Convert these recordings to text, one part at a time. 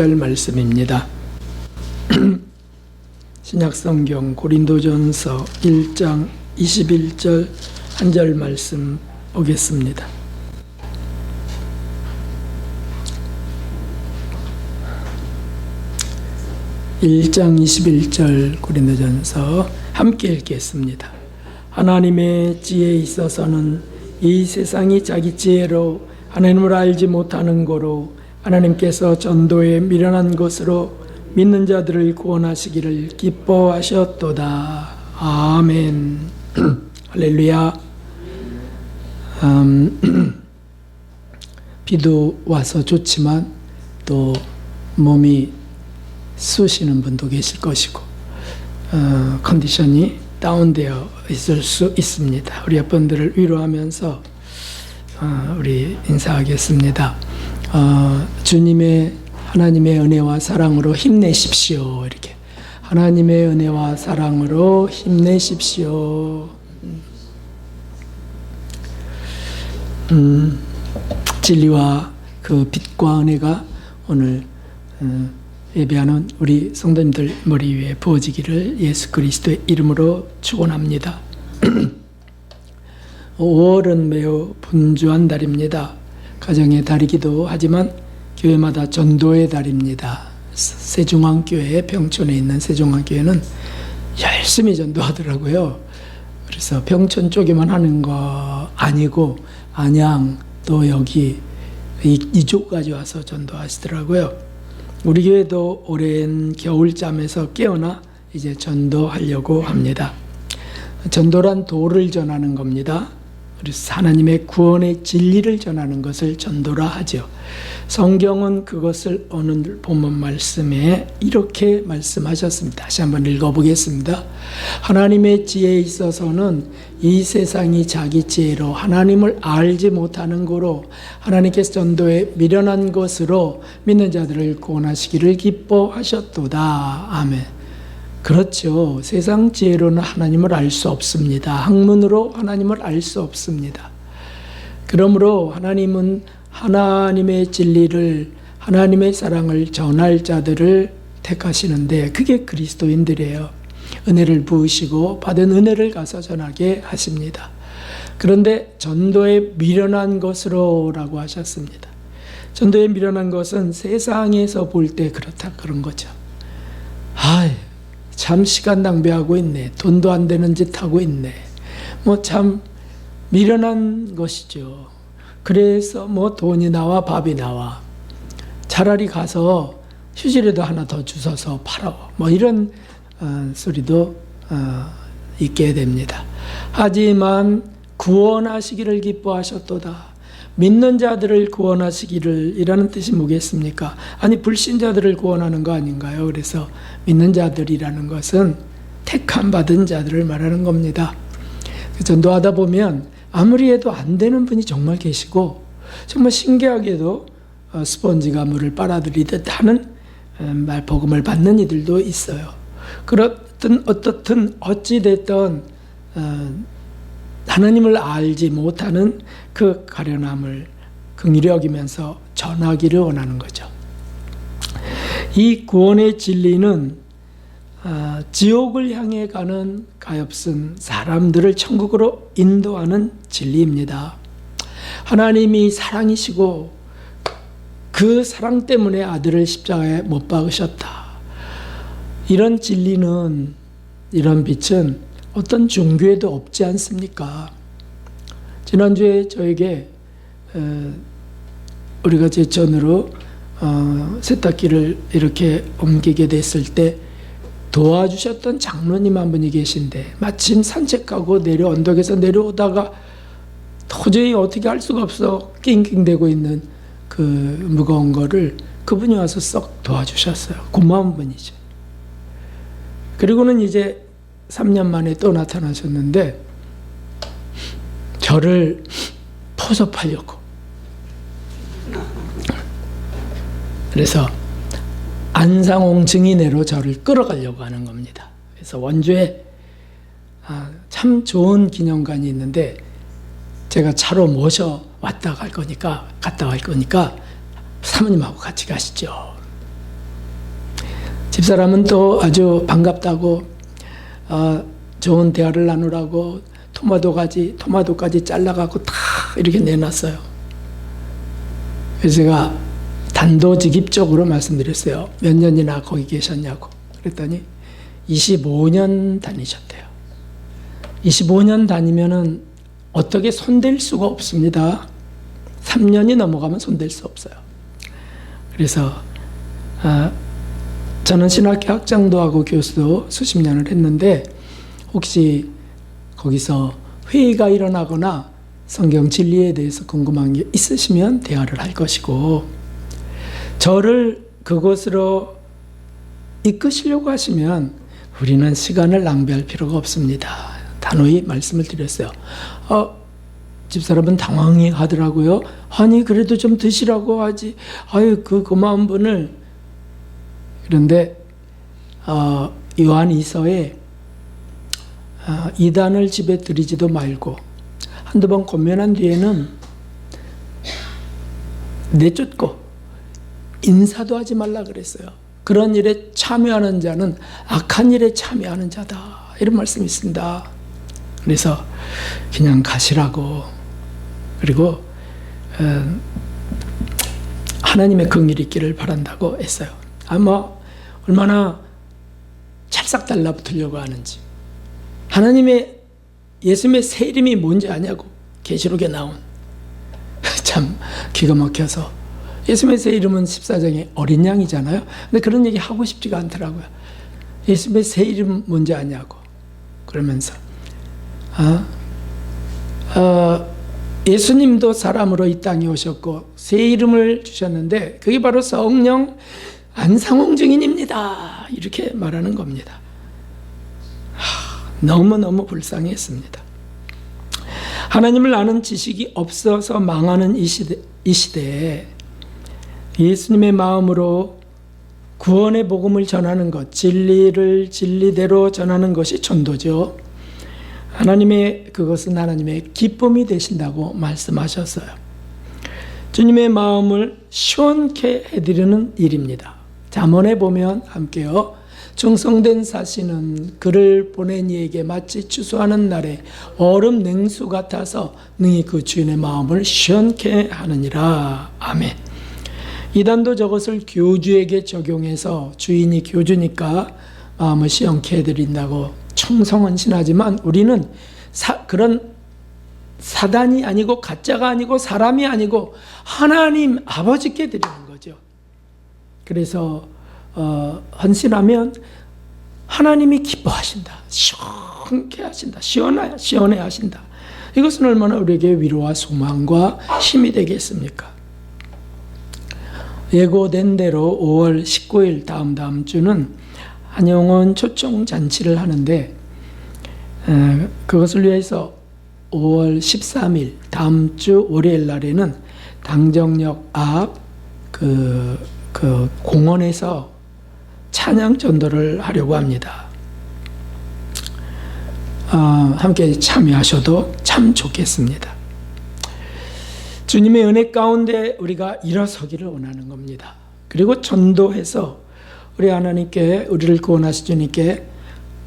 말씀입니다. 신약성경 고린도전서 1장 21절 한 절 말씀 보겠습니다. (1장 21절) 고린도전서 함께 읽겠습니다. 하나님의 지혜에 있어서는 이 세상이 자기 지혜로 하나님을 알지 못하는 거로 하나님께서 전도에 미련한 것으로 믿는 자들을 구원하시기를 기뻐하셨도다. 아멘. 할렐루야. 비도 와서 좋지만 또 몸이 쑤시는 분도 계실 것이고 컨디션이 다운되어 있을 수 있습니다. 우리 여러분들을 위로하면서 우리 인사하겠습니다. 주님의 하나님의 은혜와 사랑으로 힘내십시오. 이렇게 하나님의 은혜와 사랑으로 힘내십시오. 진리와 그 빛과 은혜가 오늘 예배하는 우리 성도님들 머리 위에 부어지기를 예수 그리스도의 이름으로 축원합니다. 5월은 매우 분주한 달입니다. 가정의 달이기도 하지만 교회마다 전도의 달입니다. 세종왕교회, 평촌에 있는 세종왕교회는 열심히 전도하더라고요. 그래서 평촌 쪽에만 하는 거 아니고 안양 또 여기 이쪽까지 와서 전도하시더라고요. 우리 교회도 오랜 겨울잠에서 깨어나 이제 전도하려고 합니다. 전도란 도를 전하는 겁니다. 그래서 하나님의 구원의 진리를 전하는 것을 전도라 하죠. 성경은 그것을 오늘 본문 말씀에 이렇게 말씀하셨습니다. 다시 한번 읽어보겠습니다. 하나님의 지혜에 있어서는 이 세상이 자기 지혜로 하나님을 알지 못하는 거로 하나님께서 전도에 미련한 것으로 믿는 자들을 구원하시기를 기뻐하셨도다. 아멘. 그렇죠. 세상 지혜로는 하나님을 알 수 없습니다. 학문으로 하나님을 알 수 없습니다. 그러므로 하나님은 하나님의 진리를, 하나님의 사랑을 전할 자들을 택하시는데 그게 그리스도인들이에요. 은혜를 부으시고 받은 은혜를 가서 전하게 하십니다. 그런데 전도에 미련한 것으로라고 하셨습니다. 전도에 미련한 것은 세상에서 볼 때 그렇다 그런 거죠. 참 시간 낭비하고 있네. 돈도 안 되는 짓 하고 있네. 참 미련한 것이죠. 그래서 돈이 나와 밥이 나와. 차라리 가서 휴지라도 하나 더 주워서 팔아. 이런 소리도 있게 됩니다. 하지만 구원하시기를 기뻐하셨도다. 믿는 자들을 구원하시기를 이라는 뜻이 뭐겠습니까? 아니 불신자들을 구원하는 거 아닌가요? 그래서 믿는 자들이라는 것은 택함 받은 자들을 말하는 겁니다. 전도하다 보면 아무리 해도 안 되는 분이 정말 계시고 정말 신기하게도 스펀지가 물을 빨아들이듯 하는 복음을 받는 이들도 있어요. 그렇든 어떻든 어찌됐든 하나님을 알지 못하는 그 가련함을 긍휼히 여기면서 전하기를 원하는 거죠. 이 구원의 진리는 지옥을 향해 가는 가엾은 사람들을 천국으로 인도하는 진리입니다. 하나님이 사랑이시고 그 사랑 때문에 아들을 십자가에 못 박으셨다. 이런 진리는, 이런 빛은 어떤 종교에도 없지 않습니까? 지난주에 저에게 우리가 제천으로 세탁기를 이렇게 옮기게 됐을 때 도와주셨던 장로님 한 분이 계신데 마침 산책하고 언덕에서 내려오다가 도저히 어떻게 할 수가 없어 낑낑대고 있는 그 무거운 거를 그분이 와서 썩 도와주셨어요. 고마운 분이죠. 그리고는 이제 3년 만에 또 나타나셨는데 저를 포섭하려고. 그래서 안상홍 증인회로 저를 끌어가려고 하는 겁니다. 그래서 원주에 참 좋은 기념관이 있는데 제가 차로 모셔 갔다 갈 거니까 사모님하고 같이 가시죠. 집사람은 또 아주 반갑다고 좋은 대화를 나누라고 토마토까지 잘라갖고 다 이렇게 내놨어요. 그래서 제가 단도직입적으로 말씀드렸어요. 몇 년이나 거기 계셨냐고. 그랬더니 25년 다니셨대요. 25년 다니면은 어떻게 손댈 수가 없습니다. 3년이 넘어가면 손댈 수 없어요. 그래서 저는 신학교 학장도 하고 교수도 수십 년을 했는데 혹시 거기서 회의가 일어나거나 성경 진리에 대해서 궁금한 게 있으시면 대화를 할 것이고, 저를 그곳으로 이끄시려고 하시면 우리는 시간을 낭비할 필요가 없습니다. 단호히 말씀을 드렸어요. 집사람은 당황해 하더라고요. 아니 그래도 좀 드시라고 하지. 아유 그 고마운 분을. 그런데 요한 2서에 이단을 집에 들이지도 말고 한두 번 권면한 뒤에는 내쫓고 인사도 하지 말라 그랬어요. 그런 일에 참여하는 자는 악한 일에 참여하는 자다, 이런 말씀이 있습니다. 그래서 그냥 가시라고, 그리고 하나님의 긍휼이 있기를 바란다고 했어요. 아마 얼마나 찰싹 달라붙으려고 하는지. 하나님의 예수님의 새 이름이 뭔지 아냐고 계시록에 나온. 참 기가 막혀서. 예수님의 새 이름은 14장에 어린 양이잖아요. 근데 그런 얘기 하고 싶지가 않더라고요. 예수님의 새 이름 뭔지 아냐고. 그러면서 예수님도 사람으로 이 땅에 오셨고 새 이름을 주셨는데 그게 바로 성령 안상홍 증인입니다, 이렇게 말하는 겁니다. 너무너무 불쌍했습니다. 하나님을 아는 지식이 없어서 망하는 이 시대에 예수님의 마음으로 구원의 복음을 전하는 것, 진리를 진리대로 전하는 것이 전도죠. 그것은 하나님의 기쁨이 되신다고 말씀하셨어요. 주님의 마음을 시원케 해드리는 일입니다. 잠언에 보면 함께요. 충성된 사시는 그를 보낸 이에게 마치 추수하는 날에 얼음 냉수 같아서 능히 그 주인의 마음을 시원케 하느니라. 아멘. 이단도 저것을 교주에게 적용해서 주인이 교주니까 마음을 시원케 해드린다고 충성은 신하지만 우리는 그런 사단이 아니고 가짜가 아니고 사람이 아니고 하나님 아버지께 드리는 거죠. 그래서 헌신하면 하나님이 기뻐하신다, 시원케 하신다, 시원해 하신다. 이것은 얼마나 우리에게 위로와 소망과 힘이 되겠습니까? 예고된 대로 5월 19일 다음 주는 한영원 초청 잔치를 하는데 그것을 위해서 5월 13일 다음 주 월요일 날에는 당정역 앞 그 공원에서 찬양 전도를 하려고 합니다. 함께 참여하셔도 참 좋겠습니다. 주님의 은혜 가운데 우리가 일어서기를 원하는 겁니다. 그리고 전도해서 우리 하나님께, 우리를 구원하신 주님께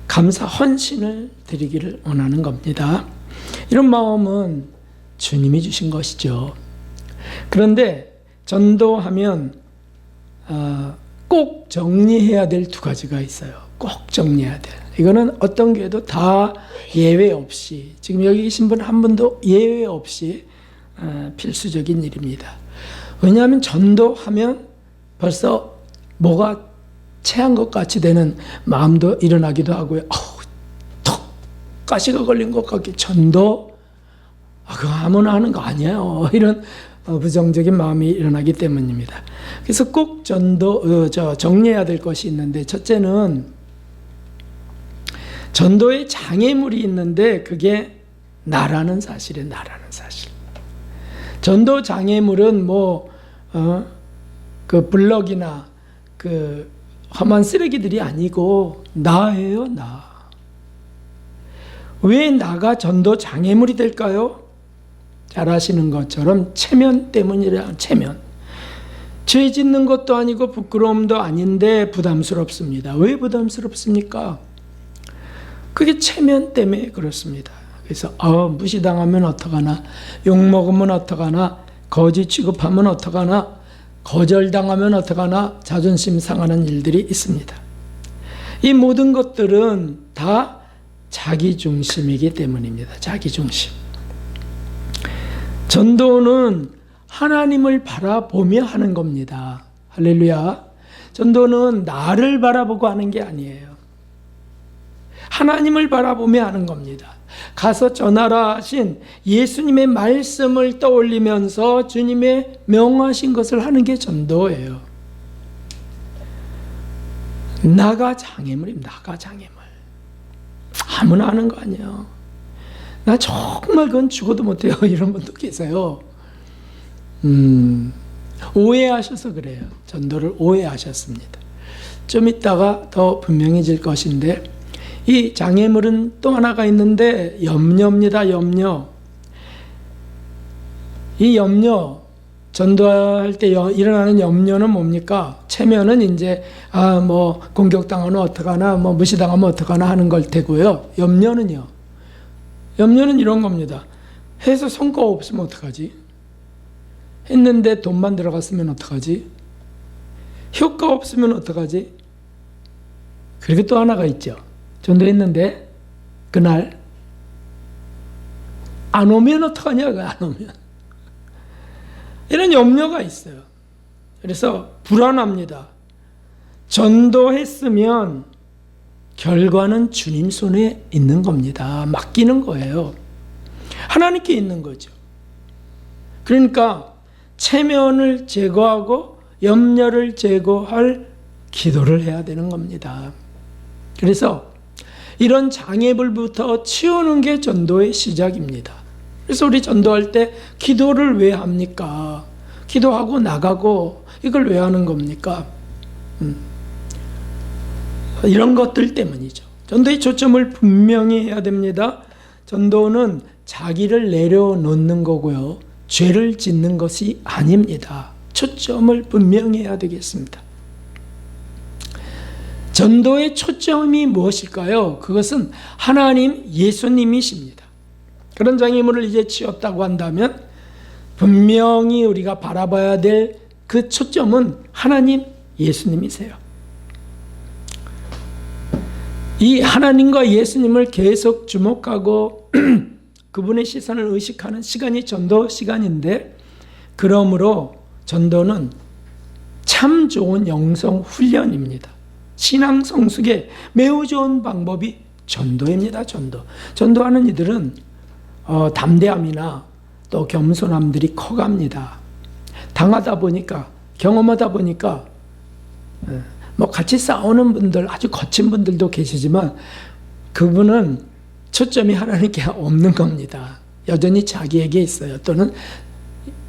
감사 헌신을 드리기를 원하는 겁니다. 이런 마음은 주님이 주신 것이죠. 그런데 전도하면 꼭 정리해야 될 두 가지가 있어요. 꼭 정리해야 될. 이거는 어떤 교회도 다 예외 없이, 지금 여기 계신 분 한 분도 예외 없이 필수적인 일입니다. 왜냐하면 전도하면 벌써 뭐가 체한 것 같이 되는 마음도 일어나기도 하고요. 턱 가시가 걸린 것 같게 전도? 그거 아무나 하는 거 아니에요. 이런 부정적인 마음이 일어나기 때문입니다. 그래서 꼭 정리해야 될 것이 있는데, 첫째는 전도에 장애물이 있는데 그게 나라는 사실이에요. 나라는 사실. 전도 장애물은 그 블럭이나 그 험한 쓰레기들이 아니고 나예요, 나. 왜 나가 전도 장애물이 될까요? 잘 아시는 것처럼 체면 때문이라. 체면 죄 짓는 것도 아니고 부끄러움도 아닌데 부담스럽습니다. 왜 부담스럽습니까? 그게 체면 때문에 그렇습니다. 그래서 무시당하면 어떡하나, 욕먹으면 어떡하나, 거지 취급하면 어떡하나, 거절당하면 어떡하나, 자존심 상하는 일들이 있습니다. 이 모든 것들은 다 자기중심이기 때문입니다. 자기중심. 전도는 하나님을 바라보며 하는 겁니다. 할렐루야. 전도는 나를 바라보고 하는 게 아니에요. 하나님을 바라보며 하는 겁니다. 가서 전하라 하신 예수님의 말씀을 떠올리면서 주님의 명하신 것을 하는 게 전도예요. 나가 장애물입니다. 나가 장애물. 아무나 하는 거 아니에요. 나 정말 그건 죽어도 못해요. 이런 분도 계세요. 오해하셔서 그래요. 전도를 오해하셨습니다. 좀 이따가 더 분명해질 것인데, 이 장애물은 또 하나가 있는데 염려입니다. 염려. 이 염려, 전도할 때 일어나는 염려는 뭡니까? 체면은 이제 공격당하면 어떡하나, 무시당하면 어떡하나 하는 걸 테고요. 염려는 이런 겁니다. 해서 성과가 없으면 어떡하지? 했는데 돈만 들어갔으면 어떡하지? 효과 없으면 어떡하지? 그리고 또 하나가 있죠. 전도했는데 그날 안 오면 어떡하냐고. 안 오면 이런 염려가 있어요. 그래서 불안합니다. 전도했으면 결과는 주님 손에 있는 겁니다. 맡기는 거예요. 하나님께 있는 거죠. 그러니까 체면을 제거하고 염려를 제거할 기도를 해야 되는 겁니다. 그래서 이런 장애물부터 치우는 게 전도의 시작입니다. 그래서 우리 전도할 때 기도를 왜 합니까? 기도하고 나가고 이걸 왜 하는 겁니까? 이런 것들 때문이죠. 전도의 초점을 분명히 해야 됩니다. 전도는 자기를 내려놓는 거고요. 죄를 짓는 것이 아닙니다. 초점을 분명히 해야 되겠습니다. 전도의 초점이 무엇일까요? 그것은 하나님 예수님이십니다. 그런 장애물을 이제 치웠다고 한다면 분명히 우리가 바라봐야 될 그 초점은 하나님 예수님이세요. 이 하나님과 예수님을 계속 주목하고 그분의 시선을 의식하는 시간이 전도 시간인데, 그러므로 전도는 참 좋은 영성 훈련입니다. 신앙 성숙에 매우 좋은 방법이 전도입니다. 전도하는 이들은 담대함이나 또 겸손함들이 커갑니다. 당하다 보니까, 경험하다 보니까 같이 싸우는 분들, 아주 거친 분들도 계시지만 그분은 초점이 하나님께 없는 겁니다. 여전히 자기에게 있어요. 또는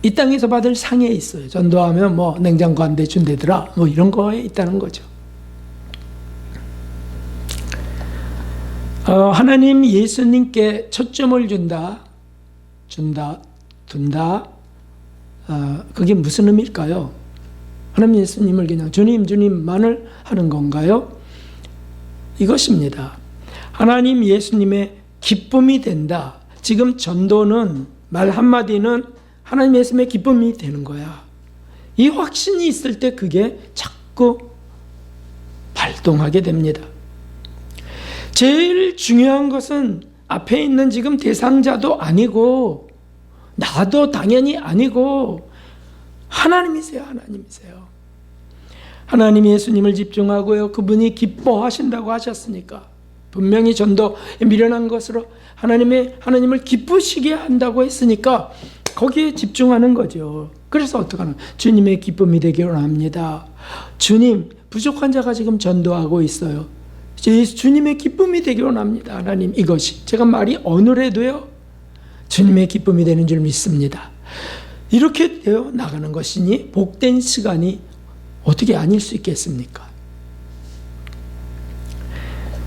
이 땅에서 받을 상에 있어요. 전도하면 냉장고 한 대 준대더라, 이런 거에 있다는 거죠. 하나님 예수님께 초점을 둔다. 그게 무슨 의미일까요? 하나님 예수님을 그냥 주님만을 하는 건가요? 이것입니다. 하나님 예수님의 기쁨이 된다. 지금 전도는, 말 한마디는 하나님 예수님의 기쁨이 되는 거야. 이 확신이 있을 때 그게 자꾸 발동하게 됩니다. 제일 중요한 것은 앞에 있는 지금 대상자도 아니고 나도 당연히 아니고 하나님이세요. 하나님 예수님을 집중하고요. 그분이 기뻐하신다고 하셨으니까 분명히 전도에 미련한 것으로 하나님을 기쁘시게 한다고 했으니까 거기에 집중하는 거죠. 그래서 어떡하나? 주님의 기쁨이 되기를 원합니다. 주님, 부족한 자가 지금 전도하고 있어요. 주님의 기쁨이 되기를 원합니다. 하나님, 이것이 제가 말이 어느래도요 주님의 기쁨이 되는 줄 믿습니다. 이렇게 되어 나가는 것이니 복된 시간이 어떻게 아닐 수 있겠습니까?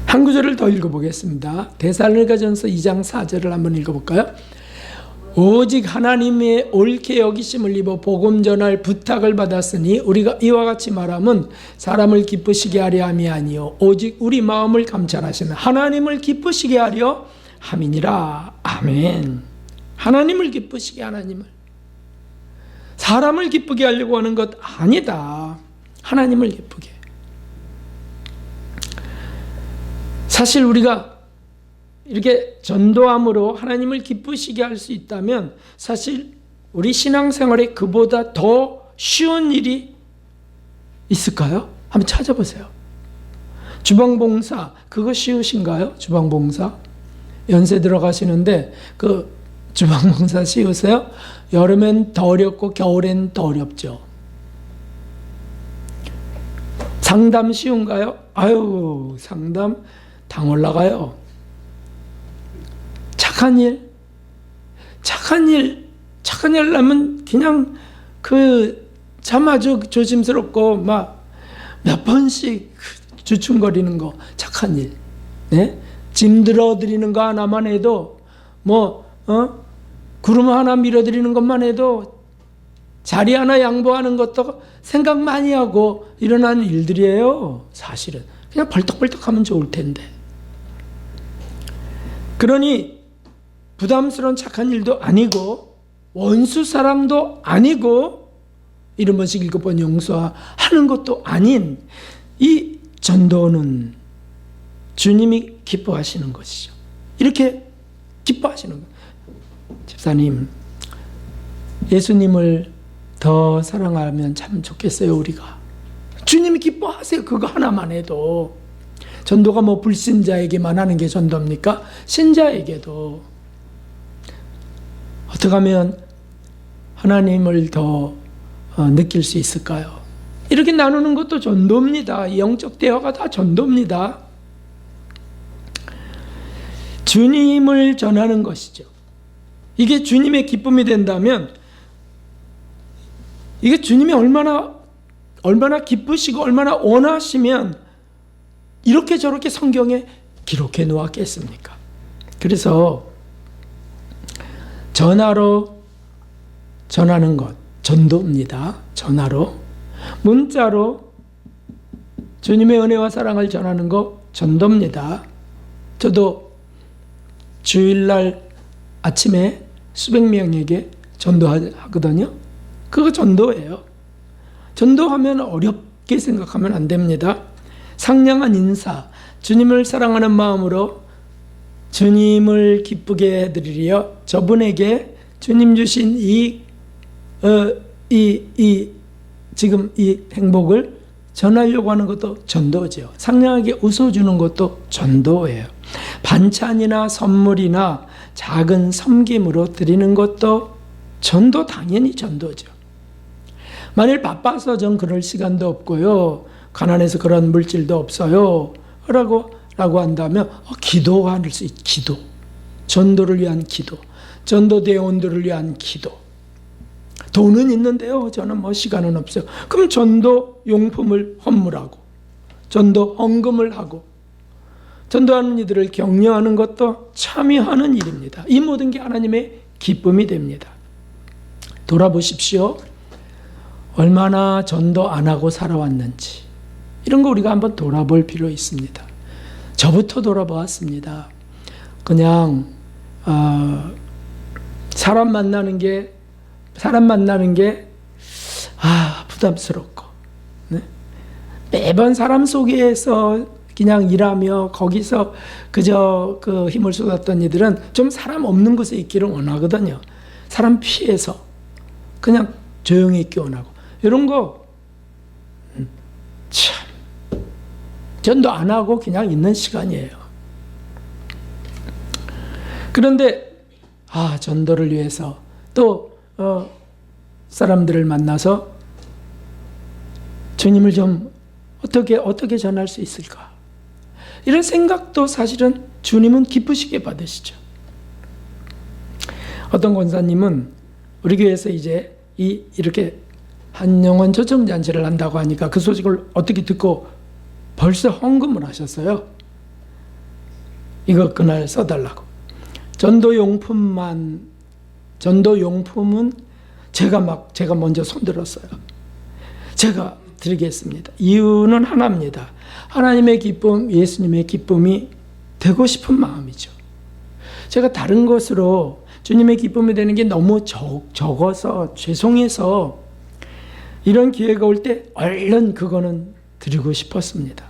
한 구절을 더 읽어보겠습니다. 데살로니가전서 2장 4절을 한번 읽어볼까요? 오직 하나님의 옳게 여기심을 입어 복음 전할 부탁을 받았으니 우리가 이와 같이 말하면 사람을 기쁘시게 하려 함이 아니요 오직 우리 마음을 감찰하시는 하나님을 기쁘시게 하려 함이니라. 아멘. 하나님을 기쁘시게, 하나님을. 사람을 기쁘게 하려고 하는 것 아니다. 하나님을 기쁘게. 사실 우리가 이렇게 전도함으로 하나님을 기쁘시게 할 수 있다면 사실 우리 신앙생활에 그보다 더 쉬운 일이 있을까요? 한번 찾아보세요. 주방봉사, 그거 쉬우신가요? 주방봉사? 연세 들어가시는데 그 주방봉사 쉬우세요? 여름엔 더 어렵고 겨울엔 더 어렵죠. 상담 쉬운가요? 아유, 상담 당 올라가요. 착한 일 하려면 그냥 참 아주 조심스럽고 막 몇 번씩 주춤거리는 거, 착한 일. 네? 짐 들어드리는 거 하나만 해도 구름 하나 밀어드리는 것만 해도 자리 하나 양보하는 것도 생각 많이 하고 일어나는 일들이에요. 사실은 그냥 벌떡벌떡 하면 좋을 텐데. 그러니 부담스러운 착한 일도 아니고 원수 사랑도 아니고 7번씩 7번 용서하는 것도 아닌 이 전도는 주님이 기뻐하시는 것이죠. 이렇게 기뻐하시는 거예요. 집사님, 예수님을 더 사랑하면 참 좋겠어요. 우리가 주님이 기뻐하세요. 그거 하나만 해도. 전도가 뭐 불신자에게만 하는 게 전도입니까? 신자에게도 어떻게 하면 하나님을 더 느낄 수 있을까요? 이렇게 나누는 것도 전도입니다. 영적 대화가 다 전도입니다. 주님을 전하는 것이죠. 이게 주님의 기쁨이 된다면 이게 주님이 얼마나 기쁘시고 얼마나 원하시면 이렇게 저렇게 성경에 기록해 놓았겠습니까? 그래서 전화로 전하는 것, 전도입니다. 전화로. 문자로 주님의 은혜와 사랑을 전하는 것, 전도입니다. 저도 주일날 아침에 수백 명에게 전도하거든요. 그거 전도예요. 전도하면 어렵게 생각하면 안 됩니다. 상냥한 인사, 주님을 사랑하는 마음으로 주님을 기쁘게 해드리려 저분에게 주님 주신 지금 이 행복을 전하려고 하는 것도 전도죠. 상냥하게 웃어주는 것도 전도예요. 반찬이나 선물이나 작은 섬김으로 드리는 것도 전도, 당연히 전도죠. 만일 바빠서 전 그럴 시간도 없고요, 가난해서 그런 물질도 없어요 라고 한다면 기도할 수 있죠. 기도, 전도를 위한 기도, 전도 대원들을 위한 기도. 돈은 있는데요, 저는 시간은 없어요. 그럼 전도 용품을 헌물하고 전도 헌금을 하고 전도하는 이들을 격려하는 것도 참여하는 일입니다. 이 모든 게 하나님의 기쁨이 됩니다. 돌아보십시오. 얼마나 전도 안 하고 살아왔는지 이런 거 우리가 한번 돌아볼 필요 있습니다. 저부터 돌아보았습니다. 그냥 사람 만나는 게 부담스럽고, 네? 매번 사람 속에서 그냥 일하며 거기서 그저 그 힘을 쏟았던 이들은 좀 사람 없는 곳에 있기를 원하거든요. 사람 피해서 그냥 조용히 있기 원하고 이런 거 참 전도 안 하고 그냥 있는 시간이에요. 그런데 전도를 위해서 또 사람들을 만나서 주님을 좀 어떻게 전할 수 있을까? 이런 생각도 사실은 주님은 기쁘시게 받으시죠. 어떤 권사님은 우리 교회에서 이제 이렇게 한영원 초청잔치를 한다고 하니까 그 소식을 어떻게 듣고 벌써 헌금을 하셨어요. 이거 그날 써달라고. 전도용품만 전도 용품은 제가 먼저 손들었어요. 제가 드리겠습니다. 이유는 하나입니다. 하나님의 기쁨, 예수님의 기쁨이 되고 싶은 마음이죠. 제가 다른 것으로 주님의 기쁨이 되는 게 너무 적어서 죄송해서 이런 기회가 올 때 얼른 그거는 드리고 싶었습니다.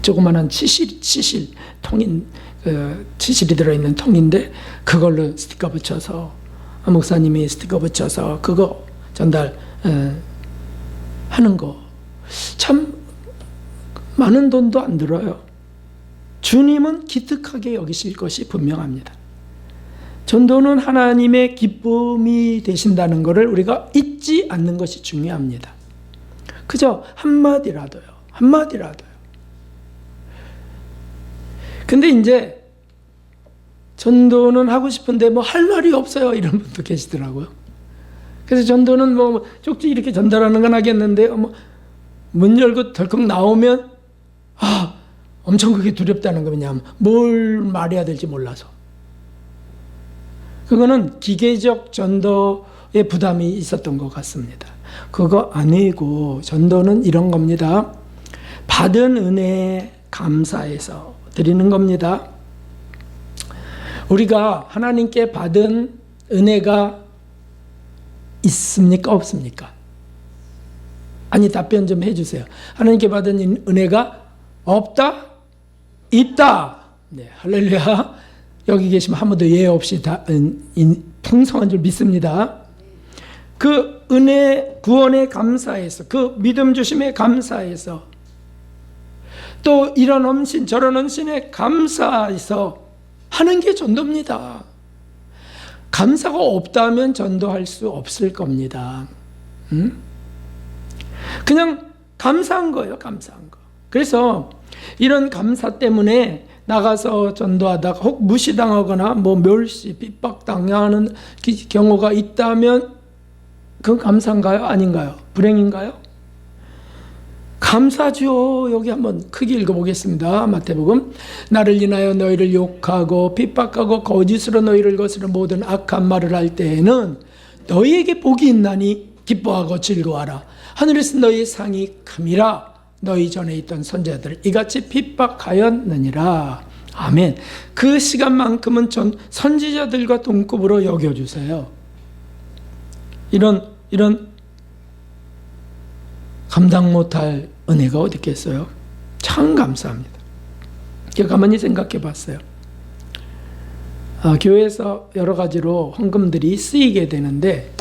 조그만한 치실 통인, 치실이 들어있는 통인데 그걸로 스티커 붙여서, 목사님이 스티커 붙여서 그거 전달 하는 거 참 많은 돈도 안 들어요. 주님은 기특하게 여기실 것이 분명합니다. 전도는 하나님의 기쁨이 되신다는 것을 우리가 잊지 않는 것이 중요합니다. 그저 한마디라도요. 근데 이제 전도는 하고 싶은데 뭐 할 말이 없어요. 이런 분도 계시더라고요. 그래서 전도는 뭐 쪽지 이렇게 전달하는 건 하겠는데요. 뭐 문 열고 덜컥 나오면 엄청 그게 두렵다는 거. 왜냐하면 뭘 말해야 될지 몰라서. 그거는 기계적 전도의 부담이 있었던 것 같습니다. 그거 아니고 전도는 이런 겁니다. 받은 은혜에 감사해서 드리는 겁니다. 우리가 하나님께 받은 은혜가 있습니까? 없습니까? 아니, 답변 좀 해주세요. 하나님께 받은 은혜가 없다? 있다. 네, 할렐루야. 여기 계시면 한 번도 예 없이 다 풍성한 줄 믿습니다. 그 은혜 구원에 감사해서, 그 믿음 주심에 감사해서, 또 이런 헌신 저런 헌신에 감사해서 하는 게 전도입니다. 감사가 없다면 전도할 수 없을 겁니다. 그냥 감사한 거예요. 감사한 거. 그래서 이런 감사 때문에 나가서 전도하다가 혹 무시당하거나 뭐 멸시, 핍박당하는 경우가 있다면 그건 감사인가요? 아닌가요? 불행인가요? 감사죠. 여기 한번 크게 읽어보겠습니다. 마태복음. 나를 인하여 너희를 욕하고 핍박하고 거짓으로 너희를 거스르 모든 악한 말을 할 때에는 너희에게 복이 있나니 기뻐하고 즐거워하라. 하늘에서 너희의 상이 큼이라. 너희 전에 있던 선지자들을 이같이 핍박하였느니라. 아멘. 그 시간만큼은 전 선지자들과 동급으로 여겨주세요. 이런 감당 못할 은혜가 어디 있겠어요? 참 감사합니다. 제가 가만히 생각해 봤어요. 교회에서 여러 가지로 헌금들이 쓰이게 되는데,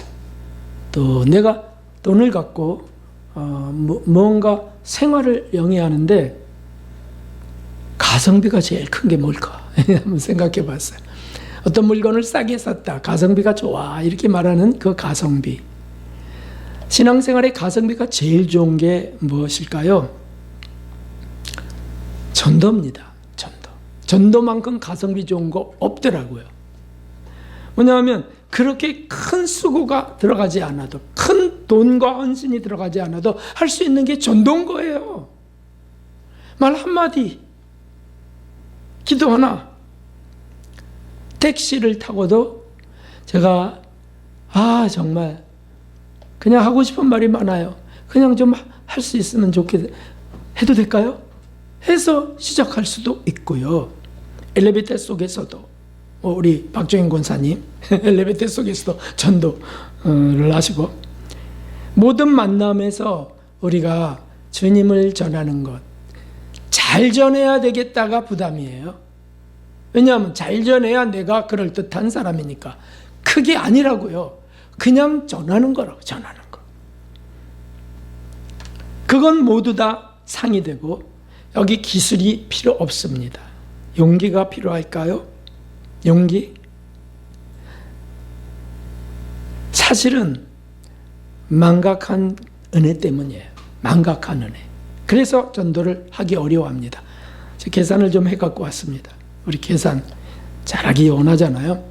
또 내가 돈을 갖고 무언가 생활을 영위하는데 가성비가 제일 큰 게 뭘까? 한번 생각해 봤어요. 어떤 물건을 싸게 샀다. 가성비가 좋아. 이렇게 말하는 그 가성비. 신앙생활의 가성비가 제일 좋은 게 무엇일까요? 전도입니다. 전도. 전도만큼 가성비 좋은 거 없더라고요. 뭐냐면 그렇게 큰 수고가 들어가지 않아도, 큰 돈과 헌신이 들어가지 않아도 할 수 있는 게 전도인 거예요. 말 한마디, 기도 하나. 택시를 타고도 제가 정말 그냥 하고 싶은 말이 많아요. 그냥 좀 할 수 있으면 좋겠, 해도 될까요? 해서 시작할 수도 있고요. 엘리베이터 속에서도, 우리 박정인 권사님 엘리베이터 속에서도 전도를 하시고, 모든 만남에서 우리가 주님을 전하는 것, 잘 전해야 되겠다가 부담이에요. 왜냐하면 잘 전해야 내가 그럴듯한 사람이니까. 그게 아니라고요. 그냥 전하는 거라고. 전하는 거. 그건 모두 다 상이 되고, 여기 기술이 필요 없습니다. 용기가 필요할까요? 용기? 사실은 망각한 은혜 때문이에요. 망각한 은혜. 그래서 전도를 하기 어려워합니다. 제가 계산을 좀 해갖고 왔습니다. 우리 계산 잘하기 원하잖아요.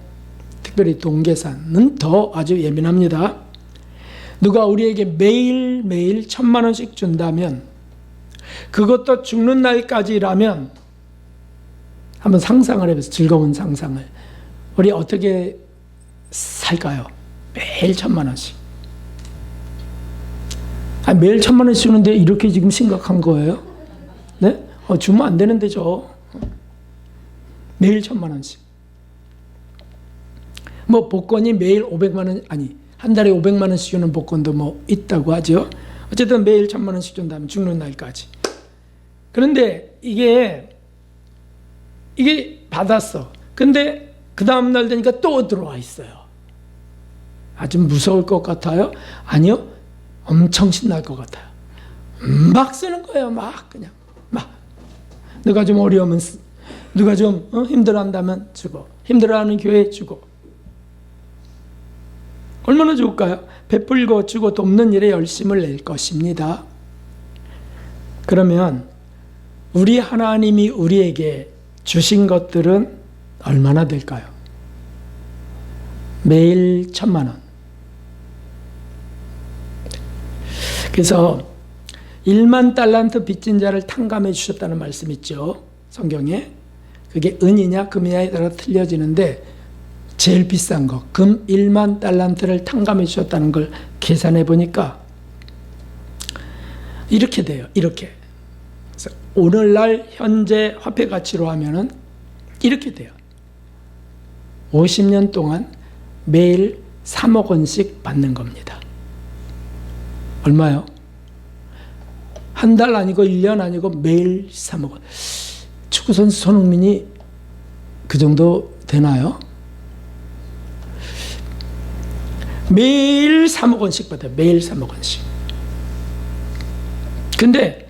특별히 동계산은 더 아주 예민합니다. 누가 우리에게 매일매일 1,000만 원씩 준다면, 그것도 죽는 날까지라면, 한번 상상을 해보세요. 즐거운 상상을. 우리 어떻게 살까요? 매일 1,000만 원씩. 매일 1,000만 원씩 주는데 이렇게 지금 심각한 거예요? 네? 주면 안 되는데 매일 1,000만 원씩. 뭐 복권이 매일 500만 원, 아니 한 달에 500만 원씩 주는 복권도 뭐 있다고 하죠. 어쨌든 매일 1,000만 원씩 준다면 죽는 날까지. 그런데 이게 받았어. 근데 그 다음 날 되니까 또 들어와 있어요. 아주 무서울 것 같아요? 아니요. 엄청 신날 것 같아요. 막 쓰는 거예요. 막 그냥 막. 누가 좀 어려우면 누가 좀 힘들어한다면 주고, 힘들어하는 교회에 주고. 얼마나 좋을까요? 베풀고 주고 돕는 일에 열심을 낼 것입니다. 그러면 우리 하나님이 우리에게 주신 것들은 얼마나 될까요? 매일 1,000만 원. 그래서 1만 달란트 빚진 자를 탕감해 주셨다는 말씀 있죠. 성경에. 그게 은이냐 금이냐에 따라 틀려지는데 제일 비싼 거, 금 1만 달란트를 탕감해 주셨다는 걸 계산해 보니까 이렇게 돼요. 이렇게. 그래서 오늘날 현재 화폐 가치로 하면은 이렇게 돼요. 50년 동안 매일 3억 원씩 받는 겁니다. 얼마요? 한 달 아니고 1년 아니고 매일 3억 원. 축구선수 손흥민이 그 정도 되나요? 매일 3억 원씩 받아요. 매일 3억 원씩. 근데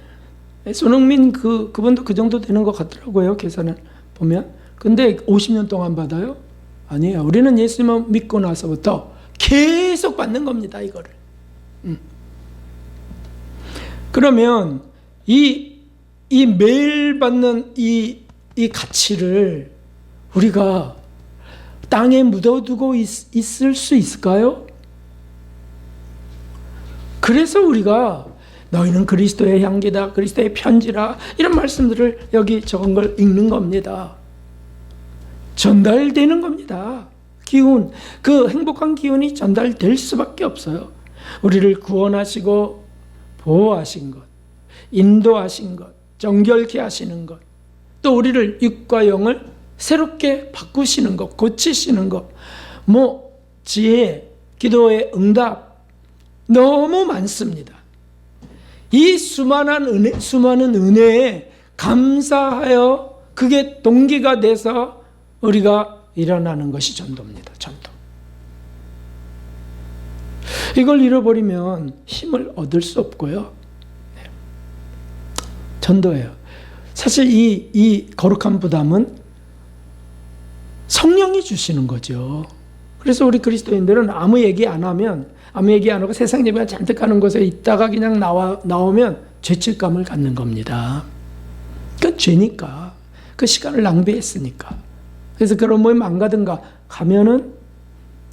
손흥민 그분도 그 정도 되는 것 같더라고요. 계산을 보면. 근데 50년 동안 받아요? 아니에요. 우리는 예수님을 믿고 나서부터 계속 받는 겁니다. 이거를. 그러면 이 매일 받는 이 가치를 우리가 땅에 묻어두고 있을 수 있을까요? 그래서 우리가 너희는 그리스도의 향기다, 그리스도의 편지라, 이런 말씀들을 여기 적은 걸 읽는 겁니다. 전달되는 겁니다. 기운, 그 행복한 기운이 전달될 수밖에 없어요. 우리를 구원하시고 보호하신 것, 인도하신 것, 정결케 하시는 것, 또 우리를 육과 영을 새롭게 바꾸시는 것, 고치시는 것, 지혜, 기도의 응답 너무 많습니다. 이 수많은 은혜에 감사하여 그게 동기가 돼서 우리가 일어나는 것이 전도입니다. 전도. 이걸 잃어버리면 힘을 얻을 수 없고요. 전도예요. 사실 이 거룩한 부담은 성령이 주시는 거죠. 그래서 우리 그리스도인들은 아무 얘기 안 하고 세상 예배가 잔뜩 하는 곳에 있다가 그냥 나오면 죄책감을 갖는 겁니다. 그건 죄니까. 그 시간을 낭비했으니까. 그래서 그런 모임 안 가든가 가면은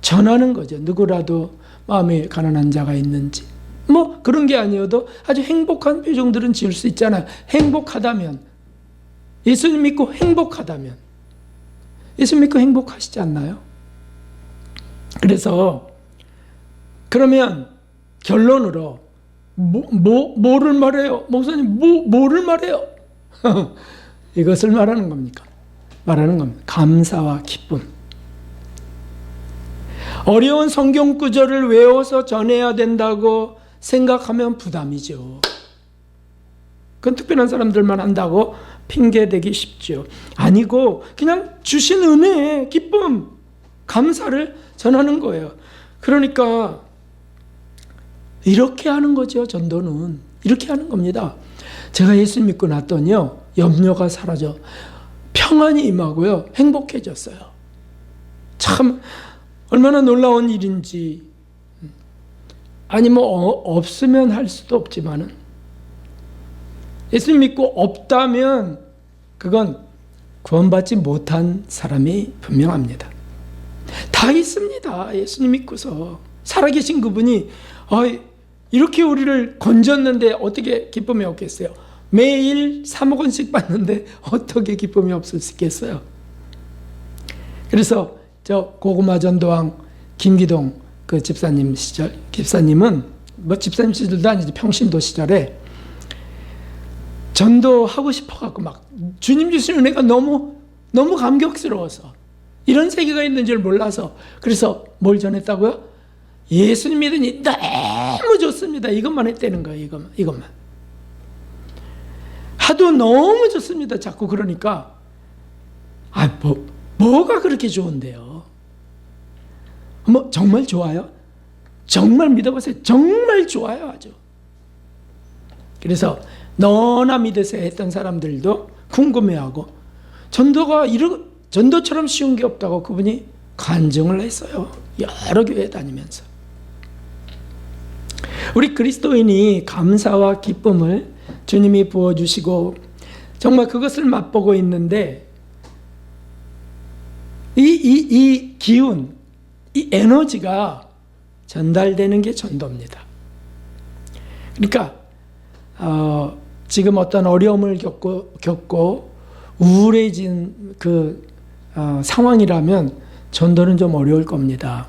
전하는 거죠. 누구라도 마음에 가난한 자가 있는지. 그런 게 아니어도 아주 행복한 표정들은 지을 수 있잖아요. 행복하다면. 예수님 믿고 행복하다면. 예수 믿고 행복하시지 않나요? 그래서 그러면 결론으로 뭐를 말해요? 목사님 뭐를 말해요? 이것을 말하는 겁니까? 말하는 겁니다. 감사와 기쁨. 어려운 성경 구절을 외워서 전해야 된다고 생각하면 부담이죠. 그건 특별한 사람들만 한다고 핑계대기 쉽죠. 아니고 그냥 주신 은혜, 기쁨, 감사를 전하는 거예요. 그러니까 이렇게 하는 거죠. 전도는 이렇게 하는 겁니다. 제가 예수 믿고 났더니요, 염려가 사라져 평안이 임하고요, 행복해졌어요. 참 얼마나 놀라운 일인지. 아니 없으면 할 수도 없지만은 예수 믿고 없다면 그건 구원받지 못한 사람이 분명합니다. 다 있습니다. 예수님 믿고서 살아계신 그분이 이렇게 우리를 건졌는데 어떻게 기쁨이 없겠어요? 매일 3억 원씩 받는데 어떻게 기쁨이 없을 수 있겠어요? 그래서 저 고구마 전도왕 김기동 그 집사님은 뭐 집사님 시절도 아니지 평신도 시절에 전도하고 싶어갖고 막 주님 주신 은혜가 너무 감격스러워서 이런 세계가 있는 줄 몰라서 그래서 뭘 전했다고요? 예수님 믿으니 너무 좋습니다. 이것만 했다는 거예요. 이것만. 하도 너무 좋습니다. 자꾸 그러니까 뭐가 그렇게 좋은데요? 뭐 정말 좋아요? 정말 믿어보세요. 정말 좋아요. 아주. 그래서 너나 믿으세요 했던 사람들도 궁금해하고 전도처럼 쉬운 게 없다고 그분이 간증을 했어요. 여러 교회 다니면서. 우리 그리스도인이 감사와 기쁨을 주님이 부어주시고 정말 그것을 맛보고 있는데 이 기운, 이 에너지가 전달되는 게 전도입니다. 그러니까 지금 어떤 어려움을 겪고 우울해진 그 상황이라면 전도는 좀 어려울 겁니다.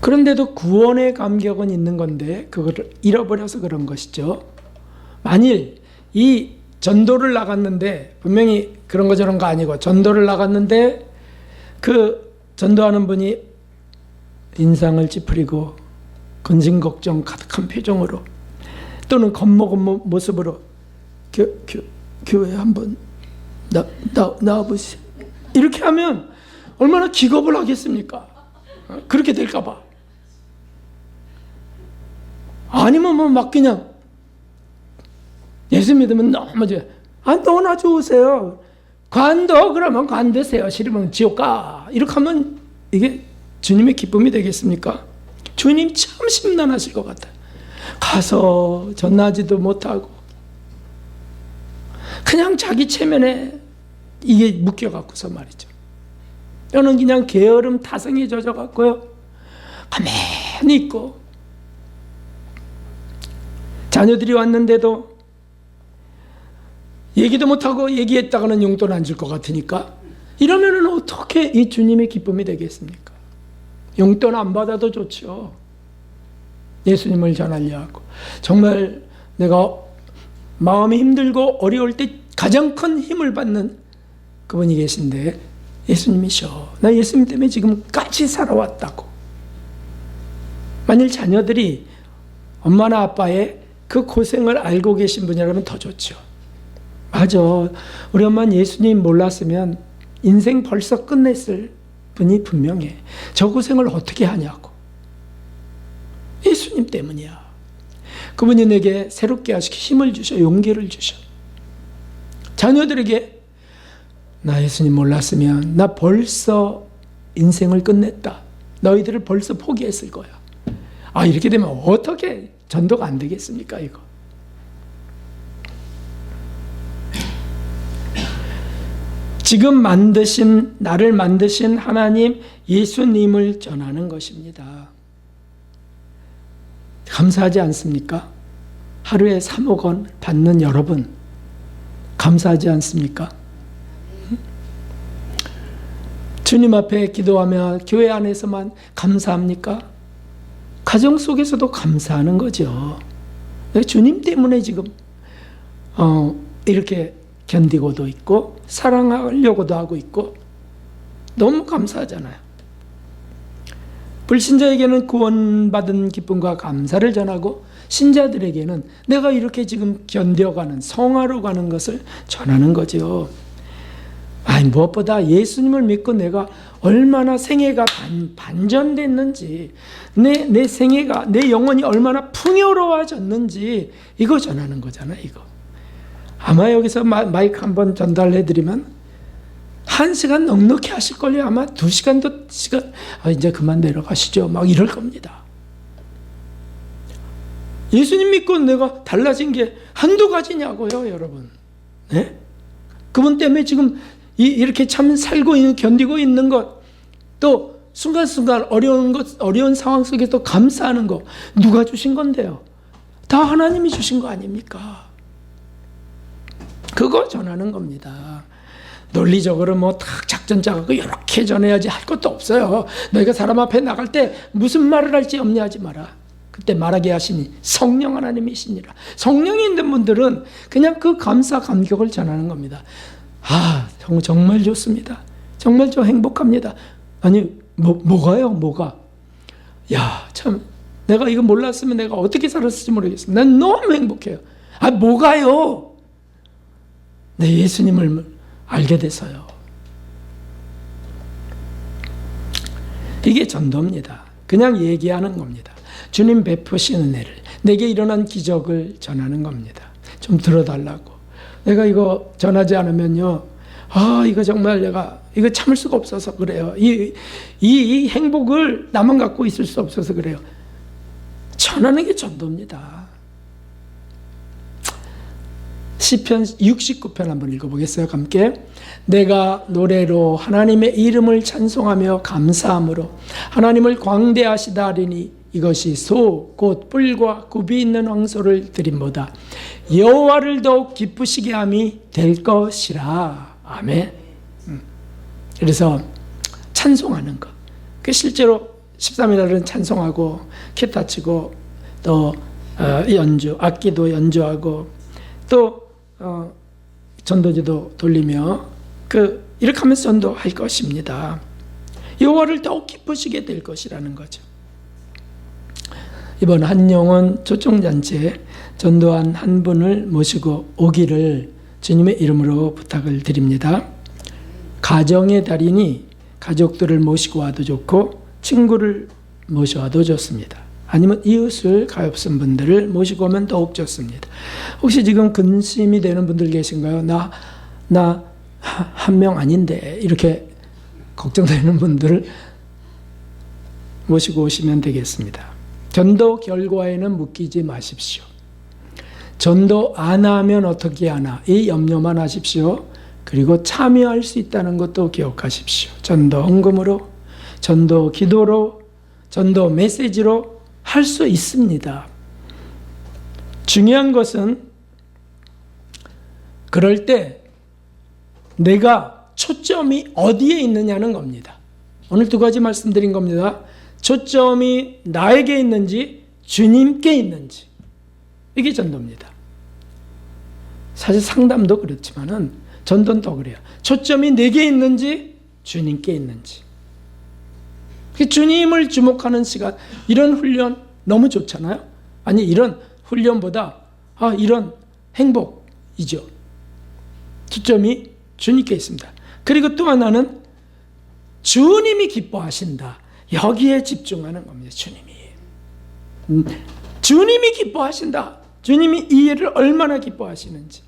그런데도 구원의 감격은 있는 건데 그걸 잃어버려서 그런 것이죠. 만일 이 전도를 나갔는데 분명히 그런 거 저런 거 아니고 전도를 나갔는데 그 전도하는 분이 인상을 찌푸리고 근심걱정 가득한 표정으로 또는 겁먹은 모습으로 교회 한번 나와보세요. 이렇게 하면 얼마나 기겁을 하겠습니까? 그렇게 될까 봐. 아니면 뭐 막 그냥 예수 믿으면 너무 너나 좋으세요. 관도 그러면 관되세요. 싫으면 지옥 가. 이렇게 하면 이게 주님의 기쁨이 되겠습니까? 주님 참 심란하실 것 같아요. 가서 전하지도 못하고 그냥 자기 체면에 이게 묶여갖고서 말이죠. 저는 그냥 게으름 타성에 젖어갖고요. 가만히 있고 자녀들이 왔는데도 얘기도 못하고 얘기했다가는 용돈 안 줄 것 같으니까 이러면은 어떻게 이 주님의 기쁨이 되겠습니까? 용돈 안 받아도 좋죠. 예수님을 전하려 하고 정말 내가 마음이 힘들고 어려울 때 가장 큰 힘을 받는 그분이 계신데 예수님이셔. 나 예수님 때문에 지금까지 살아왔다고. 만일 자녀들이 엄마나 아빠의 그 고생을 알고 계신 분이라면 더 좋죠. 맞아. 우리 엄마는 예수님 몰랐으면 인생 벌써 끝냈을 분이 분명해. 저 고생을 어떻게 하냐고. 예수님 때문이야. 그분이 내게 새롭게 하시기 힘을 주셔. 용기를 주셔. 자녀들에게 나 예수님 몰랐으면 나 벌써 인생을 끝냈다. 너희들을 벌써 포기했을 거야. 이렇게 되면 어떻게 전도가 안 되겠습니까, 이거? 지금 나를 만드신 하나님 예수님을 전하는 것입니다. 감사하지 않습니까? 하루에 3억 원 받는 여러분 감사하지 않습니까? 주님 앞에 기도하며 교회 안에서만 감사합니까? 가정 속에서도 감사하는 거죠. 주님 때문에 지금 이렇게 견디고도 있고 사랑하려고도 하고 있고 너무 감사하잖아요. 불신자에게는 구원받은 기쁨과 감사를 전하고 신자들에게는 내가 이렇게 지금 견뎌가는 성화로 가는 것을 전하는 거죠. 무엇보다 예수님을 믿고 내가 얼마나 생애가 반전됐는지 내 생애가 내 영혼이 얼마나 풍요로워졌는지 이거 전하는 거잖아요. 이거 아마 여기서 마이크 한번 전달해드리면 1시간 넉넉히 하실걸요. 아마 2시간도 이제 그만 내려가시죠 막 이럴 겁니다. 예수님 믿고 내가 달라진 게 한두 가지냐고요, 여러분. 네? 그분 때문에 지금 이렇게 참 살고 있는, 견디고 있는 것, 또 순간순간 어려운 상황 속에 또 감사하는 거 누가 주신 건데요? 다 하나님이 주신 거 아닙니까? 그거 전하는 겁니다. 논리적으로 뭐 딱 작전 짜고 이렇게 전해야지 할 것도 없어요. 너희가 사람 앞에 나갈 때 무슨 말을 할지 염려하지 마라. 그때 말하게 하시니 성령 하나님이시니라. 성령이 있는 분들은 그냥 그 감사 감격을 전하는 겁니다. 아, 정말 좋습니다. 정말 저 행복합니다. 아니, 뭐가요? 뭐가? 야, 참, 내가 이거 몰랐으면 내가 어떻게 살았을지 모르겠어요. 난 너무 행복해요. 아, 뭐가요? 내 예수님을 알게 돼서요. 이게 전도입니다. 그냥 얘기하는 겁니다. 주님 베푸신 은혜를, 내게 일어난 기적을 전하는 겁니다. 좀 들어달라고. 내가 이거 전하지 않으면요, 이거 정말 내가 이거 참을 수가 없어서 그래요. 이 행복을 나만 갖고 있을 수 없어서 그래요. 전하는 게 전도입니다. 시편 69편 한번 읽어보겠어요. 함께. 내가 노래로 하나님의 이름을 찬송하며 감사함으로 하나님을 광대하시다 하리니 이것이 소 곧 뿔과 굽이 있는 황소를 드림보다 여호와를 더욱 기쁘시게 함이 될 것이라. 아멘. 그래서 찬송하는 것. 그 실제로 13일날은 찬송하고 기타 치고 또 연주, 악기도 연주하고 또 전도지도 돌리며 이렇게 하면서 전도할 것입니다. 여호와를 더욱 기쁘시게 될 것이라는 거죠. 이번 한영원 초청잔치에 전도한 한 분을 모시고 오기를 주님의 이름으로 부탁을 드립니다. 가정의 달이니 가족들을 모시고 와도 좋고 친구를 모셔와도 좋습니다. 아니면 이웃을 가엾은 분들을 모시고 오면 더욱 좋습니다. 혹시 지금 근심이 되는 분들 계신가요? 나 한 명 아닌데 이렇게 걱정되는 분들을 모시고 오시면 되겠습니다. 전도 결과에는 묶이지 마십시오. 전도 안 하면 어떻게 하나 이 염려만 하십시오. 그리고 참여할 수 있다는 것도 기억하십시오. 전도 헌금으로, 전도 기도로, 전도 메시지로 할 수 있습니다. 중요한 것은 그럴 때 내가 초점이 어디에 있느냐는 겁니다. 오늘 두 가지 말씀드린 겁니다. 초점이 나에게 있는지 주님께 있는지, 이게 전도입니다. 사실 상담도 그렇지만은 전도는 더 그래요. 초점이 내게 있는지 주님께 있는지. 주님을 주목하는 시간, 이런 훈련 너무 좋잖아요. 아니, 이런 훈련보다 이런 행복이죠. 초점이 주님께 있습니다. 그리고 또 하나는 주님이 기뻐하신다. 여기에 집중하는 겁니다. 주님이 기뻐하신다. 주님이 이 일을 얼마나 기뻐하시는지.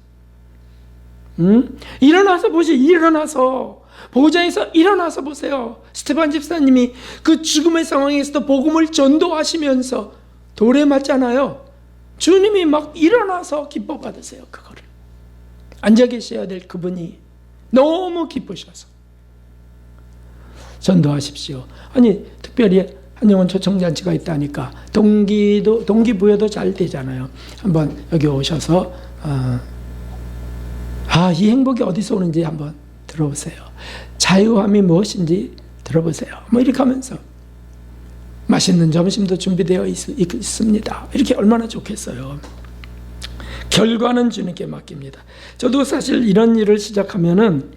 일어나서 보세요. 일어나서 보호자에서 일어나서 보세요. 스테반 집사님이 그 죽음의 상황에서도 복음을 전도하시면서 돌에 맞잖아요. 주님이 막 일어나서 기뻐 받으세요. 그거를 앉아 계셔야 될 그분이 너무 기쁘셔서 전도하십시오. 아니, 특별히 한영원 초청잔치가 있다니까 동기부여도 잘 되잖아요. 한번 여기 오셔서 이 행복이 어디서 오는지 한번 들어보세요. 자유함이 무엇인지 들어보세요. 뭐 이렇게 하면서 맛있는 점심도 준비되어 있습니다. 이렇게 얼마나 좋겠어요. 결과는 주님께 맡깁니다. 저도 사실 이런 일을 시작하면은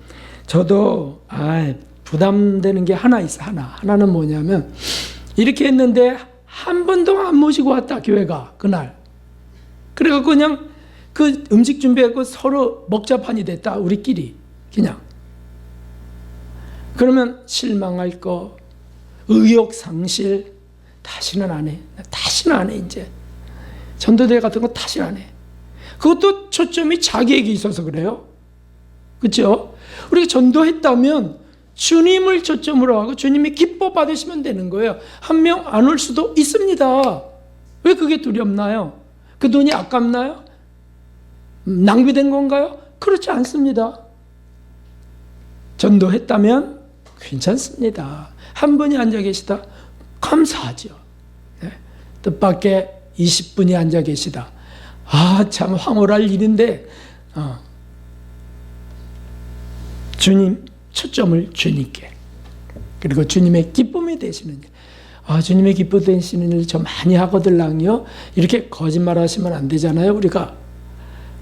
저도 부담되는 게 하나 있어. 하나는 뭐냐면 이렇게 했는데 한 번도 안 모시고 왔다, 교회가 그날. 그래갖고 그냥 그 음식 준비하고 서로 먹자판이 됐다, 우리끼리 그냥. 그러면 실망할 거, 의욕 상실, 다시는 안 해. 이제 전도대 같은 거 다시는 안 해. 그것도 초점이 자기에게 있어서 그래요. 그렇죠? 우리가 전도했다면 주님을 초점으로 하고 주님이 기뻐 받으시면 되는 거예요. 한 명 안 올 수도 있습니다. 왜 그게 두렵나요? 그 돈이 아깝나요? 낭비된 건가요? 그렇지 않습니다. 전도했다면 괜찮습니다. 한 분이 앉아 계시다? 감사하죠. 네. 뜻밖의 20분이 앉아 계시다. 참 황홀할 일인데 주님, 초점을 주님께, 그리고 주님의 기쁨이 되시는 일. 주님의 기쁨 되시는 일 저 많이 하거들랑요. 이렇게 거짓말 하시면 안 되잖아요. 우리가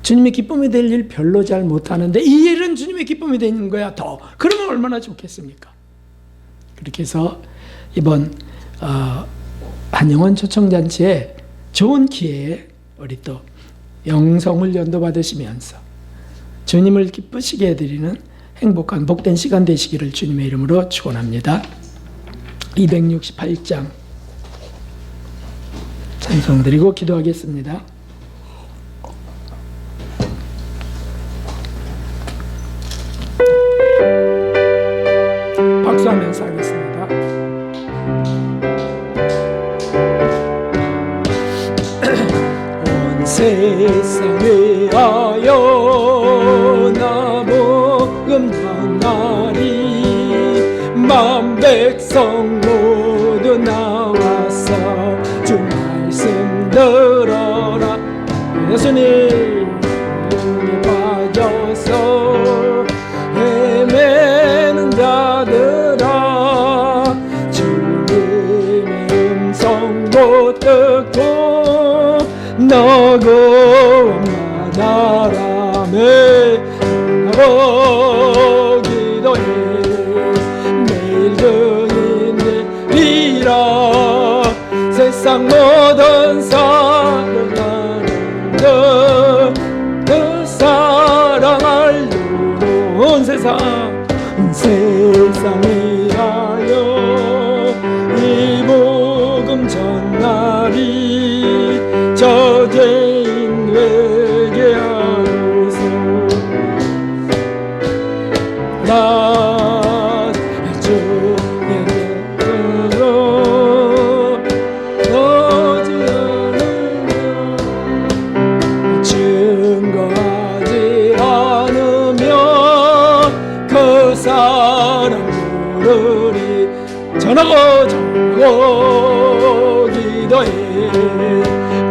주님의 기쁨이 될 일 별로 잘 못하는데 이 일은 주님의 기쁨이 되는 거야 더. 그러면 얼마나 좋겠습니까? 그렇게 해서 이번 한영원 초청잔치에 좋은 기회에 우리 또 영성훈련도 받으시면서 주님을 기쁘시게 해드리는 행복한 복된 시간 되시기를 주님의 이름으로 축원합니다. 268장 찬송드리고 기도하겠습니다. 박수하면서 하겠습니다. 온 세상에 하여 나 복음 전하리 만 백성 모두 나와서 주 말씀 들어라. 예수님 빠져서 헤매는 자들아 주님의 음성 못 듣고 너고 나다라매 나고 기도해 매일 증인되리라. 세상 모든 사랑하는 그 사랑을 온 세상에 하여 이 복음 전하리 저죄인 회개하소서. 나 주의 뜻으로 너지 않으며 증거하지 않으며 그 사람 부르리. 전하고 기도해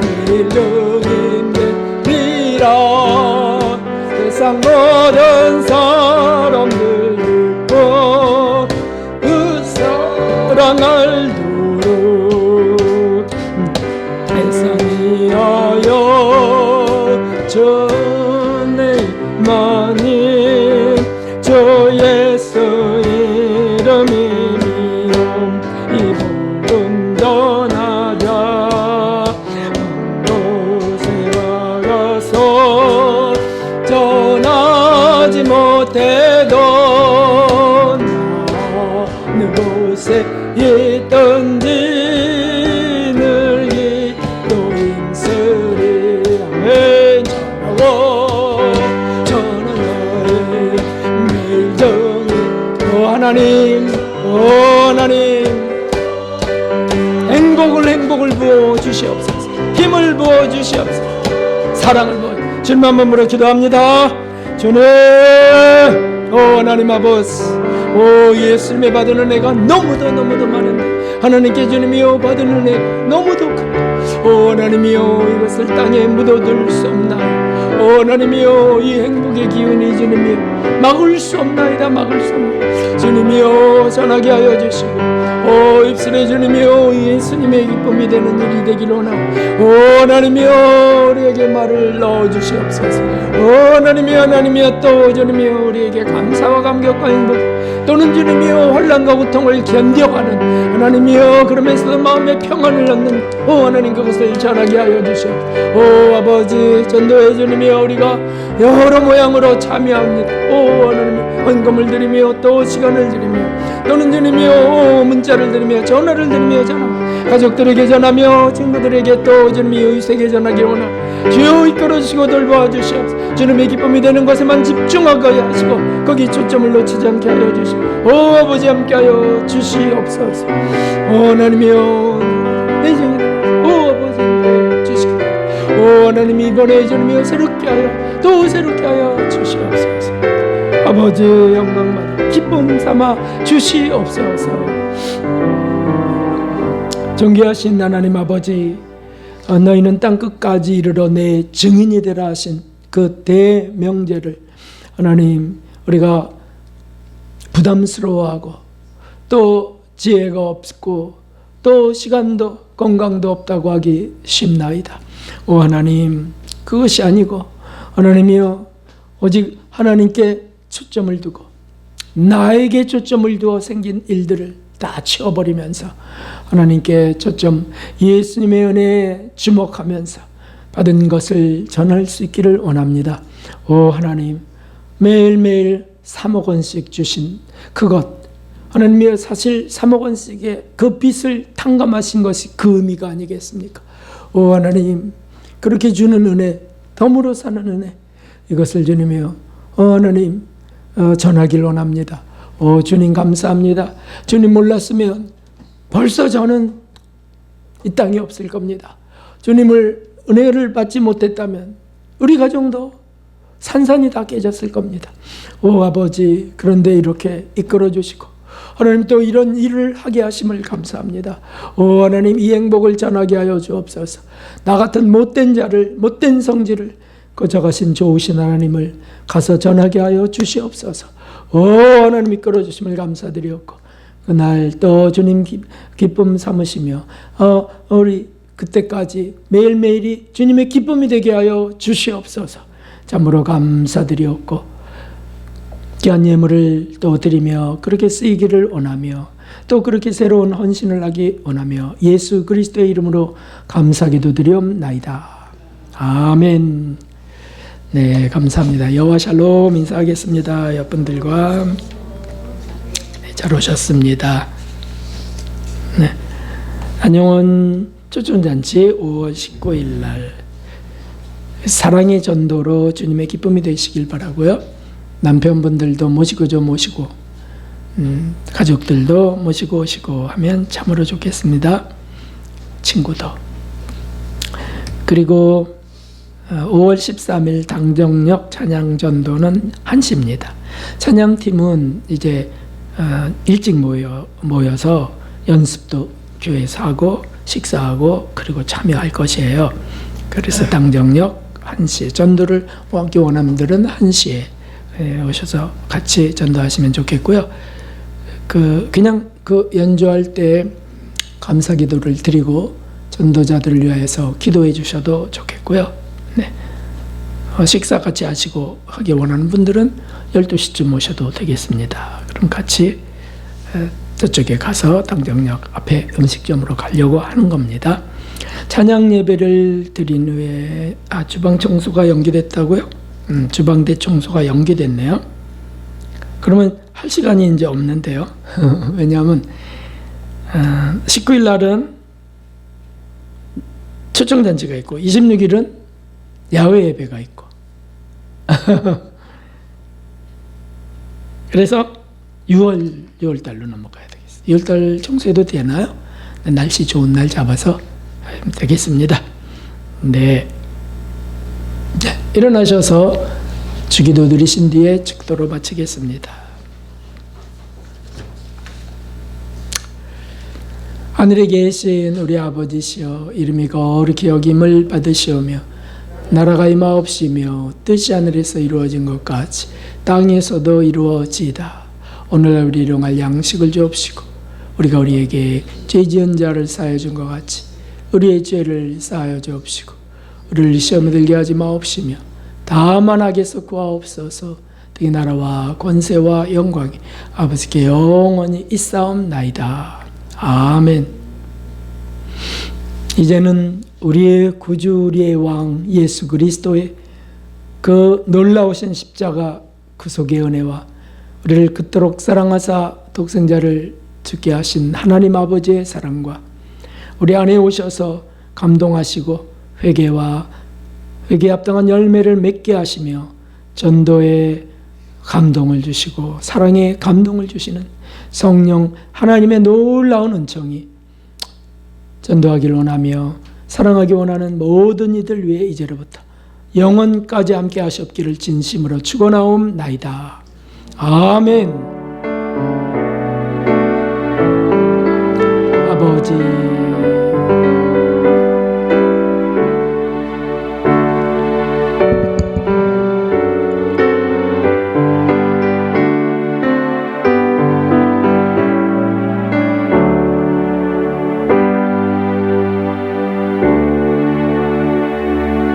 매일 증인되리라. 세상 모든 사람들 듣고 그 사랑을 누르 세상이 하여 전에만이 주 예수 이름이며 이 복음 전하자. 곳에 나가서 전하지 못해도 어느 곳에 있든지 늘 기도 힘쓰리. 아멘. 전하고 매일 정의 하나님 행복을 부어 주시옵소서. 힘을 부어 주시옵소서. 사랑을 부어 주님만 몸으로 기도합니다. 주님, 하나님 아버지, 예수님의 받은 은혜가 너무도 많은데 하나님께 주님이여 받은 은혜가 너무도 크다. 하나님이여 이것을 땅에 묻어둘 수 없나요? 하나님이여 이 행복의 기운이 주님이여 막을 수 없나이다. 막을 수 없나이다. 주님이여 전하게 하여 주시고 입술에 주님이여 예수님의 기쁨이 되는 일이 되기를 원하고 하나님이여 우리에게 말을 넣어주시옵소서. 하나님이여 또 주님이여 우리에게 감사와 감격과 행복 또는 주님이여 혼란과 고통을 견뎌가는 하나님이여 그러면서도 마음의 평안을 얻는 하나님 그것을 전하게 하여 주시옵소서. 아버지 전도해 주님이여 우리가 여러 모양으로 참여합니다. 하나님 헌금을 드리며 또 시간을 드리며 또는 주님이여 문자를 드리며 전화를 드리며 가족들에게 전하며 친구들에게 또 주님이여 의색에 전하기 원하 주여 이끌어주시고 돌봐주시옵소서. 주님의 기쁨이 되는 것에만 집중하게 하시고 거기 초점을 놓치지 않게 하여 주시고 아버지 함께하여 주시옵소서. 하나님이여 내 정이 아버지 함께하여 주시옵소서. 하나님 이번에 주님이여 새롭게 하여 주시옵소서. 아버지 영광받아 기쁨 삼아 주시옵소서. 존귀하신 하나님 아버지, 너희는 땅끝까지 이르러 내 증인이 되라 하신 그 대명제를 하나님 우리가 부담스러워하고 또 지혜가 없고 또 시간도 건강도 없다고 하기 쉽나이다. 오 하나님, 그것이 아니고 하나님이여 오직 하나님께 초점을 두고 나에게 초점을 두어 생긴 일들을 다 치워버리면서 하나님께 초점, 예수님의 은혜에 주목하면서 받은 것을 전할 수 있기를 원합니다. 오 하나님, 매일매일 3억 원씩 주신 그것, 하나님이여 사실 3억 원씩의 그 빚을 탕감하신 것이 그 의미가 아니겠습니까? 오 하나님, 그렇게 주는 은혜, 덤으로 사는 은혜, 이것을 주님이여 하나님 전하길 원합니다. 오 주님 감사합니다. 주님 몰랐으면 벌써 저는 이 땅에 없을 겁니다. 주님을 은혜를 받지 못했다면 우리 가정도 산산이 다 깨졌을 겁니다. 오 아버지, 그런데 이렇게 이끌어 주시고 하나님 또 이런 일을 하게 하심을 감사합니다. 오 하나님, 이 행복을 전하게 하여 주옵소서. 나 같은 못된 자를, 못된 성질을 거저가신 좋으신 하나님을 가서 전하게 하여 주시옵소서. 오 하나님, 이끌어 주심을 감사드리옵고 그날 또 주님 기쁨 삼으시며 우리 그때까지 매일매일이 주님의 기쁨이 되게 하여 주시옵소서. 참으로 감사드리옵고 귀한 예물을 또 드리며 그렇게 쓰이기를 원하며 또 그렇게 새로운 헌신을 하기 원하며 예수 그리스도의 이름으로 감사기도 드리옵나이다. 아멘. 네, 감사합니다. 여호와 샬롬 인사하겠습니다. 여러분들과 잘 오셨습니다. 네, 안영원 초청잔치 5월 19일 날 사랑의 전도로 주님의 기쁨이 되시길 바라고요. 남편분들도 모시고 가족들도 모시고 오시고 하면 참으로 좋겠습니다. 친구도. 그리고 5월 13일 당정역 찬양전도는 1시입니다. 찬양팀은 이제 일찍 모여서 연습도 교회에서 하고 식사하고 그리고 참여할 것이에요. 그래서 당정역 1시, 전도를 하기 원하는 분들은 1시에 오셔서 같이 전도하시면 좋겠고요. 그냥 연주할 때 감사기도를 드리고 전도자들을 위해서 기도해 주셔도 좋겠고요. 네. 식사 같이 하시고 하기 원하는 분들은 12시쯤 오셔도 되겠습니다. 그럼 같이 저쪽에 가서 당정역 앞에 음식점으로 가려고 하는 겁니다. 찬양 예배를 드린 후에 주방 청소가 연기됐다고요? 주방 대청소가 연기됐네요. 그러면 할 시간이 이제 없는데요. 왜냐하면 19일 날은 초청잔치가 있고 26일은 야외 예배가 있고 그래서 6월 달로 넘어가야 되겠어요. 6월달 청소해도 되나요? 날씨 좋은 날 잡아서 되겠습니다. 네. 일어나셔서 주기도 드리신 뒤에 축도로 바치겠습니다. 하늘에 계신 우리 아버지시여, 이름이 거룩히 여김을 받으시오며 나라가 임하옵시며 뜻이 하늘에서 이루어진 것 같이 땅에서도 이루어지이다. 오늘날 우리 일용할 양식을 주옵시고 우리가 우리에게 죄 지은 자를 사하여 준 것 같이 우리의 죄를 사하여 주옵시고 우리를 시험에 들게 하지 마옵시며 다만 악에서 구하옵소서. 그 나라와 권세와 영광이 아버지께 영원히 있사옵나이다. 아멘. 이제는 우리의 구주, 우리의 왕 예수 그리스도의 그 놀라우신 십자가 구속의 은혜와 우리를 그토록 사랑하사 독생자를 죽게 하신 하나님 아버지의 사랑과 우리 안에 오셔서 감동하시고 회개에 합당한 열매를 맺게 하시며 전도의 감동을 주시고 사랑의 감동을 주시는 성령 하나님의 놀라운 은총이 전도하기를 원하며 사랑하기 원하는 모든 이들 위해 이제로부터 영원까지 함께 하시옵기를 진심으로 축원하옵나이다. 아멘. 아버지